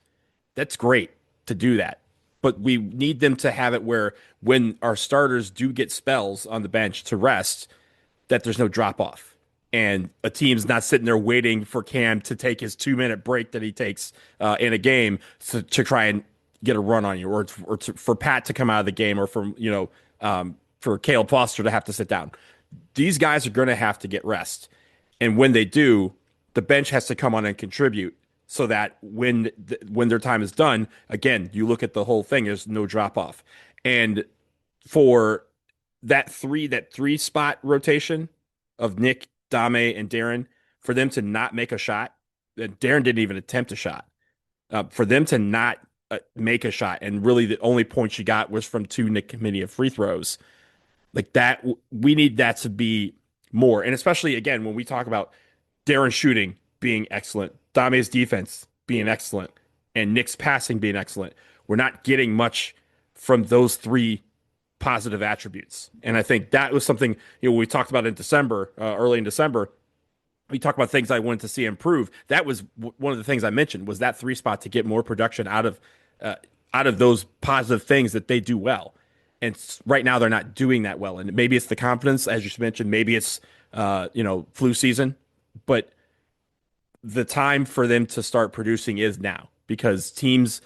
That's great to do that. But we need them to have it where when our starters do get spells on the bench to rest, that there's no drop off. And a team's not sitting there waiting for Cam to take his 2-minute break that he takes in a game to try and get a run on you, or for Pat to come out of the game, or for Caleb Foster to have to sit down. These guys are going to have to get rest. And when they do, the bench has to come on and contribute. so that when their time is done, again, you look at the whole thing, there's no drop off. And for that three spot rotation of Nick, Dame, and Darren, for them to not make a shot, Darren didn't even attempt a shot. For them to not make a shot, and really the only point she got was from two Nick Kaminia free throws. Like that, we need that to be more. And especially again, when we talk about Darren shooting being excellent, Dame's defense being excellent, and Nick's passing being excellent, we're not getting much from those three positive attributes. And I think that was something, we talked about in December, early in December. We talked about things I wanted to see improve. That was one of the things I mentioned, was that three spot to get more production out of those positive things that they do well. And right now they're not doing that well. And maybe it's the confidence, as you mentioned. Maybe it's flu season. But the time for them to start producing is now, because teams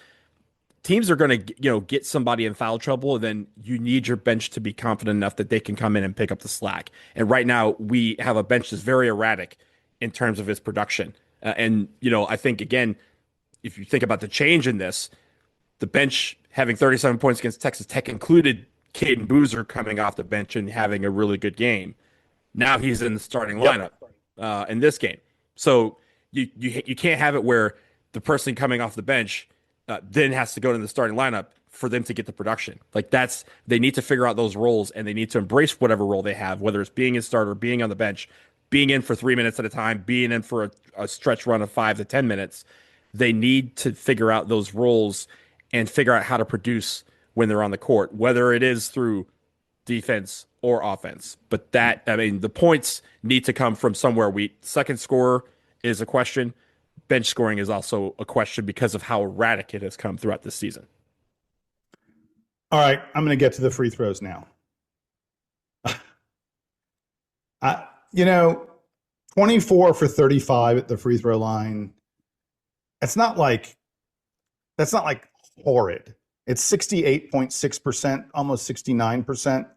are going to get somebody in foul trouble, and then you need your bench to be confident enough that they can come in and pick up the slack. And right now we have a bench that's very erratic in terms of its production. I think, again, if you think about the change in this, the bench having 37 points against Texas Tech included Caden Boozer coming off the bench and having a really good game. Now he's in the starting lineup in this game. So you can't have it where the person coming off the bench then has to go to the starting lineup for them to get the production. Like they need to figure out those roles, and they need to embrace whatever role they have, whether it's being a starter, being on the bench, being in for 3 minutes at a time, being in for a stretch run of 5 to 10 minutes. They need to figure out those roles and figure out how to produce when they're on the court, whether it is through defense or offense. But the points need to come from somewhere. Second scorer is a question. Bench scoring is also a question because of how erratic it has come throughout this season.
All right, I'm going to get to the free throws now. 24 for 35 at the free throw line. That's not like horrid. It's 68.6%, almost 69%.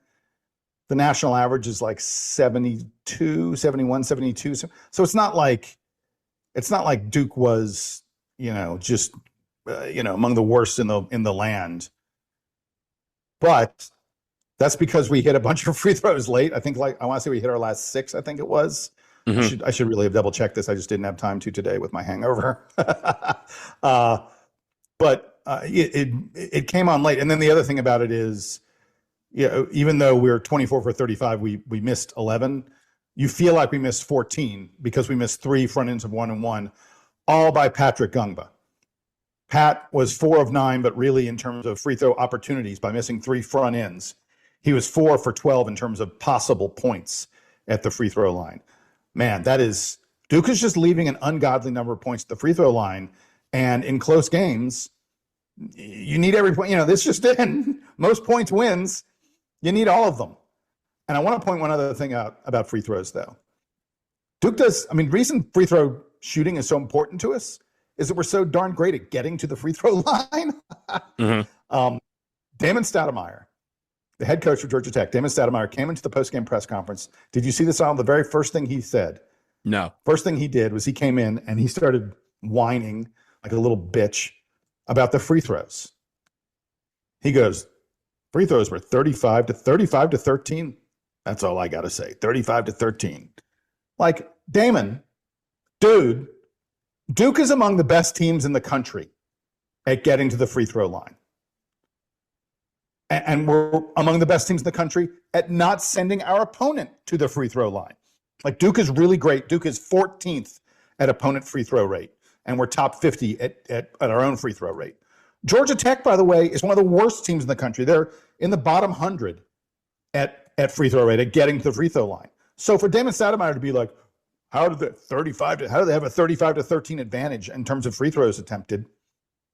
The national average is like 72, 71, 72. So it's not like Duke was, just among the worst in the land. But that's because we hit a bunch of free throws late. I think I want to say we hit our last 6, I think it was. Mm-hmm. I should really have double checked this. I just didn't have time to today with my hangover. But it came on late. And then the other thing about it is, even though we're 24 for 35, we missed 11. You feel like we missed 14 because we missed 3 front ends of 1-and-1, all by Patrick Gungba. Pat was 4 of 9, but really in terms of free throw opportunities, by missing 3 front ends, he was 4 for 12 in terms of possible points at the free throw line. Man, Duke is just leaving an ungodly number of points at the free throw line. And in close games, you need every point. This just in. Most points wins. You need all of them. And I want to point one other thing out about free throws, though. Duke reason free throw shooting is so important to us is that we're so darn great at getting to the free throw line. Mm-hmm. Damon Stoudemire, the head coach of Georgia Tech, Damon Stoudemire came into the postgame press conference. Did you see this on the very first thing he said?
No.
First thing he did was he came in and he started whining like a little bitch about the free throws. He goes, free throws were 35 to 13. That's all I got to say. 35 to 13. Like, Damon, dude, Duke is among the best teams in the country at getting to the free throw line. And we're among the best teams in the country at not sending our opponent to the free throw line. Like, Duke is really great. Duke is 14th at opponent free throw rate, and we're top 50 at our own free throw rate. Georgia Tech, by the way, is one of the worst teams in the country. They're in the bottom 100 at free throw rate, at getting to the free throw line. So for Damon Stoudemire to be like, how do they have a 35 to 13 advantage in terms of free throws attempted?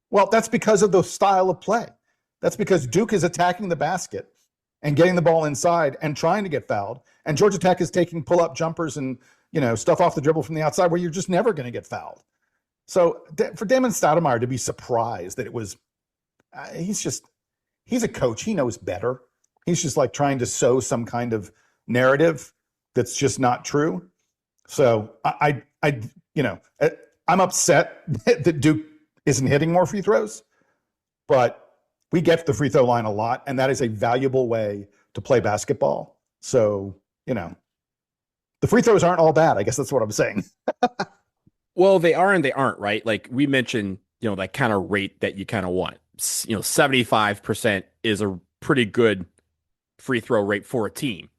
Well, that's because of the style of play. That's because Duke is attacking the basket and getting the ball inside and trying to get fouled. And Georgia Tech is taking pull-up jumpers and, stuff off the dribble from the outside where you're just never going to get fouled. So for Damon Stoudemire to be surprised that it was, he's a coach. He knows better. He's just like trying to sow some kind of narrative that's just not true. So I I'm upset that Duke isn't hitting more free throws, but we get to the free throw line a lot, and that is a valuable way to play basketball. So, the free throws aren't all bad. I guess that's what I'm saying.
Well, they are and they aren't, right? Like we mentioned, that kind of rate that you kind of want. 75% is a pretty good free throw rate for a team.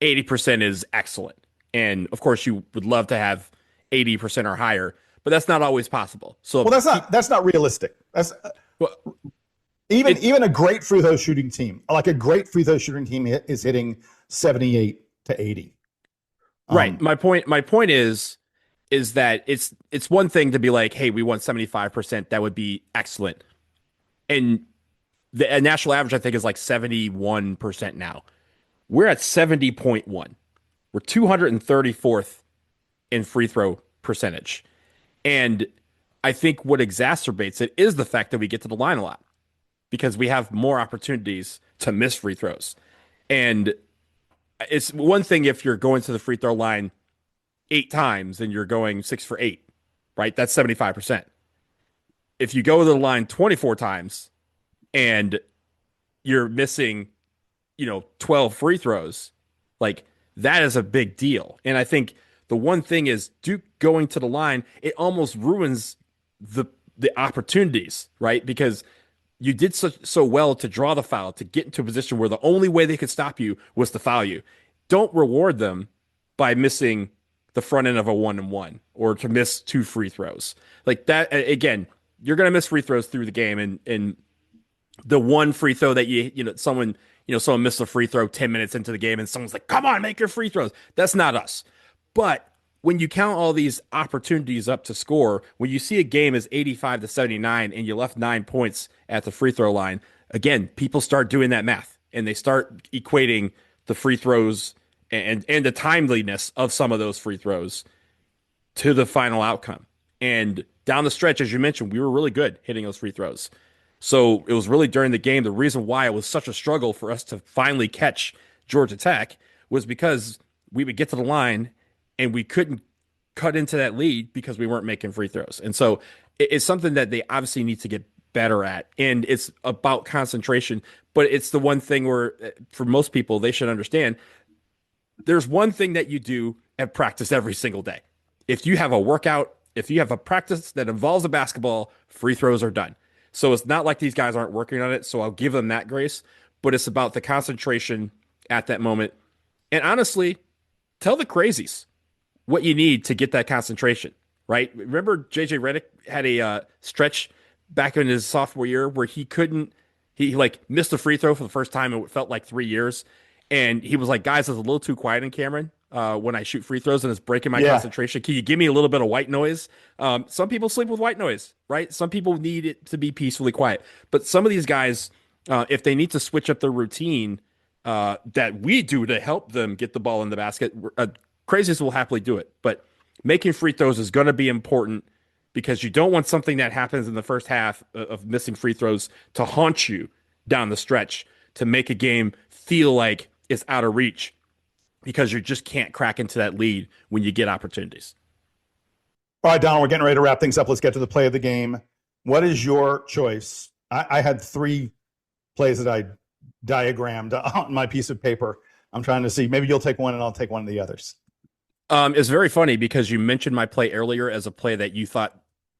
80% is excellent. And of course, you would love to have 80% or higher, but that's not always possible. So,
well, that's not realistic. That's
well,
even a great free throw shooting team, like a great free throw shooting team, is hitting 78 to 80.
Right. My point is that it's one thing to be like, hey, we want 75%. That would be excellent. And the national average, I think, is like 71% now. We're at 70.1. We're 234th in free throw percentage. And I think what exacerbates it is the fact that we get to the line a lot because we have more opportunities to miss free throws. And it's one thing if you're going to the free throw line 8 times and you're going 6 for 8, right? That's 75%. If you go to the line 24 times and you're missing, 12 free throws, like that is a big deal. And I think the one thing is Duke going to the line, it almost ruins the opportunities, right? Because you did so well to draw the foul, to get into a position where the only way they could stop you was to foul you. Don't reward them by missing the front end of a 1-and-1 or to miss 2 free throws. Like that, again, you're going to miss free throws through the game. And the one free throw that someone missed a free throw 10 minutes into the game and someone's like, come on, make your free throws. That's not us. But when you count all these opportunities up to score, when you see a game is 85 to 79 and you left 9 points at the free throw line, again, people start doing that math and they start equating the free throws and the timeliness of some of those free throws to the final outcome. And down the stretch, as you mentioned, we were really good hitting those free throws. So it was really during the game, the reason why it was such a struggle for us to finally catch Georgia Tech was because we would get to the line and we couldn't cut into that lead because we weren't making free throws. And so it's something that they obviously need to get better at. And it's about concentration, but it's the one thing where for most people, they should understand there's one thing that you do at practice every single day. If you have a workout, if you have a practice that involves a basketball, free throws are done. So it's not like these guys aren't working on it. So I'll give them that grace, but it's about the concentration at that moment. And honestly, tell the crazies what you need to get that concentration, right? Remember JJ Redick had a stretch back in his sophomore year where he missed a free throw for the first time and it felt like 3 years. And he was like, guys, it's a little too quiet in Cameron when I shoot free throws and it's breaking my concentration. Can you give me a little bit of white noise? Some people sleep with white noise, right? Some people need it to be peacefully quiet. But some of these guys, if they need to switch up their routine that we do to help them get the ball in the basket, crazies will happily do it. But making free throws is going to be important because you don't want something that happens in the first half of missing free throws to haunt you down the stretch, to make a game feel like it's out of reach because you just can't crack into that lead when you get opportunities.
All right, Donald, we're getting ready to wrap things up. Let's get to the play of the game. What is your choice? I had 3 plays that I diagrammed on my piece of paper. I'm trying to see. Maybe you'll take one and I'll take one of the others.
It's very funny because you mentioned my play earlier as a play that you thought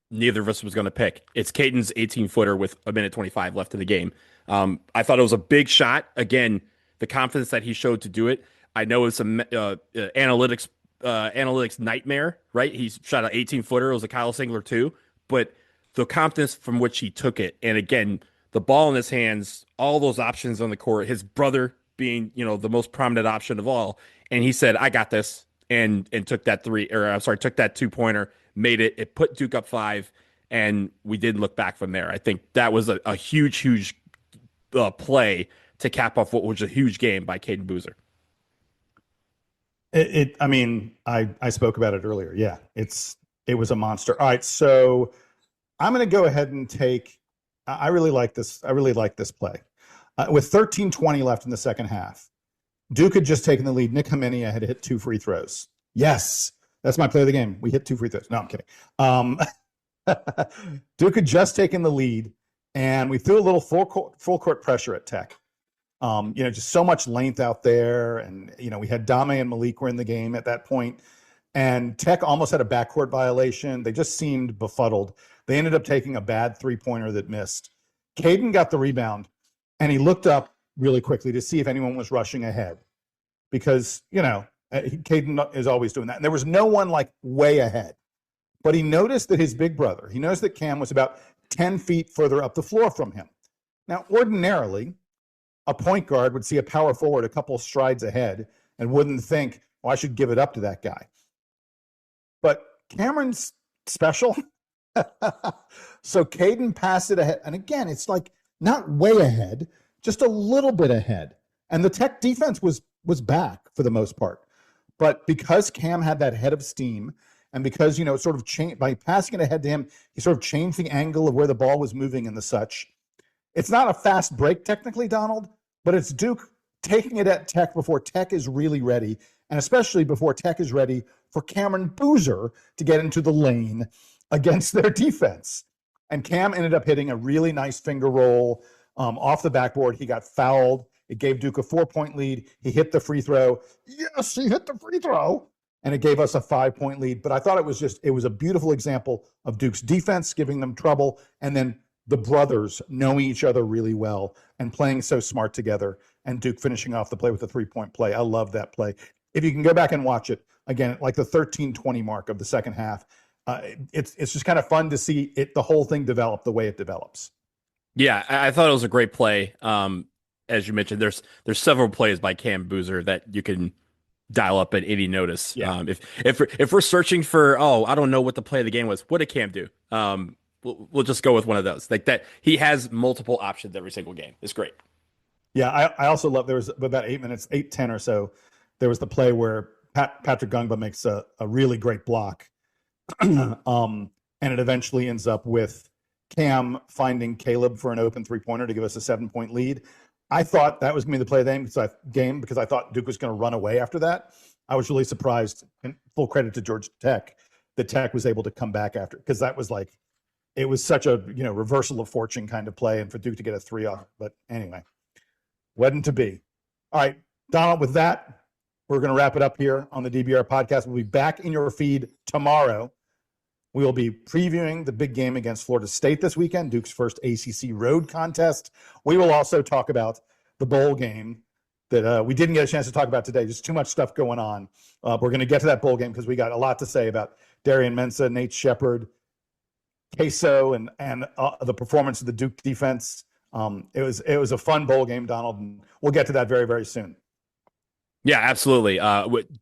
neither of us was going to pick. It's Caden's 18-footer with 1:25 left in the game. I thought it was a big shot. Again, the confidence that he showed to do it. I know it's an analytics nightmare, right? He shot an 18-footer. It was a Kyle Singler too, but the confidence from which he took it. And again, the ball in his hands, all those options on the court, his brother being, the most prominent option of all. And he said, I got this. And took that took that 2-pointer, made it. It put Duke up 5, and we didn't look back from there. I think that was a huge play to cap off what was a huge game by Caden Boozer.
I spoke about it earlier. Yeah, it was a monster. All right, so I'm going to go ahead and take. I really like this. I really like this play. With 13:20 left in the second half, Duke had just taken the lead. Nick Hamenia had hit 2 free throws. Yes, That's my play of the game. We hit 2 free throws. No, I'm kidding. Duke had just taken the lead, and we threw a little full court pressure at Tech. Just so much length out there, and we had Dame and Malik were in the game at that point, and Tech almost had a backcourt violation. They just seemed befuddled. They ended up taking a bad 3-pointer that missed. Caden got the rebound, and he looked up really quickly to see if anyone was rushing ahead, because Caden is always doing that, and there was no one like way ahead. But he noticed that his big brother, he noticed that Cam was about 10 feet further up the floor from him. Now, ordinarily, a point guard would see a power forward a couple strides ahead and wouldn't think, I should give it up to that guy. But Cameron's special. So Caden passed it ahead. And again, it's like not way ahead, just a little bit ahead. And the Tech defense was back for the most part. But because Cam had that head of steam, and because, sort of changed by passing it ahead to him, he sort of changed the angle of where the ball was moving and the such. It's not a fast break technically, Donald, but it's Duke taking it at Tech before Tech is really ready, and especially before Tech is ready for Cameron Boozer to get into the lane against their defense. And Cam ended up hitting a really nice finger roll off the backboard. He got fouled. It gave Duke a 4-point lead. He hit the free throw. Yes, he hit the free throw. And it gave us a 5-point lead. But I thought it was a beautiful example of Duke's defense giving them trouble, and then the brothers knowing each other really well and playing so smart together, and Duke finishing off the play with a 3-point play. I love that play. If you can go back and watch it, again, like the 13-20 mark of the second half, it's just kind of fun to see the whole thing develop the way it develops.
Yeah, I thought it was a great play. As you mentioned, there's several plays by Cam Boozer that you can dial up at any notice.
Yeah.
If we're searching for, I don't know what the play of the game was, what did Cam do? We'll just go with one of those. Like that, he has multiple options every single game. It's great.
Yeah, I also love, there was about 8 minutes, 8-10 or so, there was the play where Patrick Gungba makes a really great block. And it eventually ends up with Cam finding Caleb for an open 3-pointer to give us a 7-point lead. I thought that was going to be the play of the game because I thought Duke was going to run away after that. I was really surprised, and full credit to Georgia Tech, that Tech was able to come back after, because that was like, it was such a reversal of fortune kind of play, and for Duke to get a 3 off. But anyway, wasn't to be. All right, Donald, with that, we're going to wrap it up here on the DBR podcast. We'll be back in your feed tomorrow. We will be previewing the big game against Florida State this weekend, Duke's first ACC road contest. We will also talk about the bowl game that we didn't get a chance to talk about today. Just too much stuff going on. We're going to get to that bowl game because we got a lot to say about Darian Mensah, Nate Shepherd, Queso, and the performance of the Duke defense. It was a fun bowl game, Donald, and we'll get to that very, very soon.
Yeah, absolutely.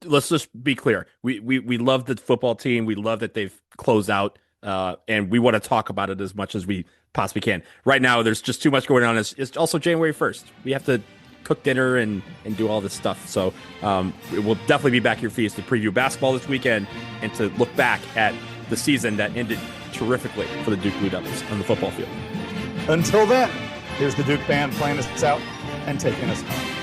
Let's just be clear. We love the football team. We love that they've closed out, and we want to talk about it as much as we possibly can. Right now, there's just too much going on. It's also January 1st. We have to cook dinner and do all this stuff. So we'll definitely be back here for you to preview basketball this weekend and to look back at the season that ended terrifically for the Duke Blue Devils on the football field.
Until then, here's the Duke band playing us out and taking us home.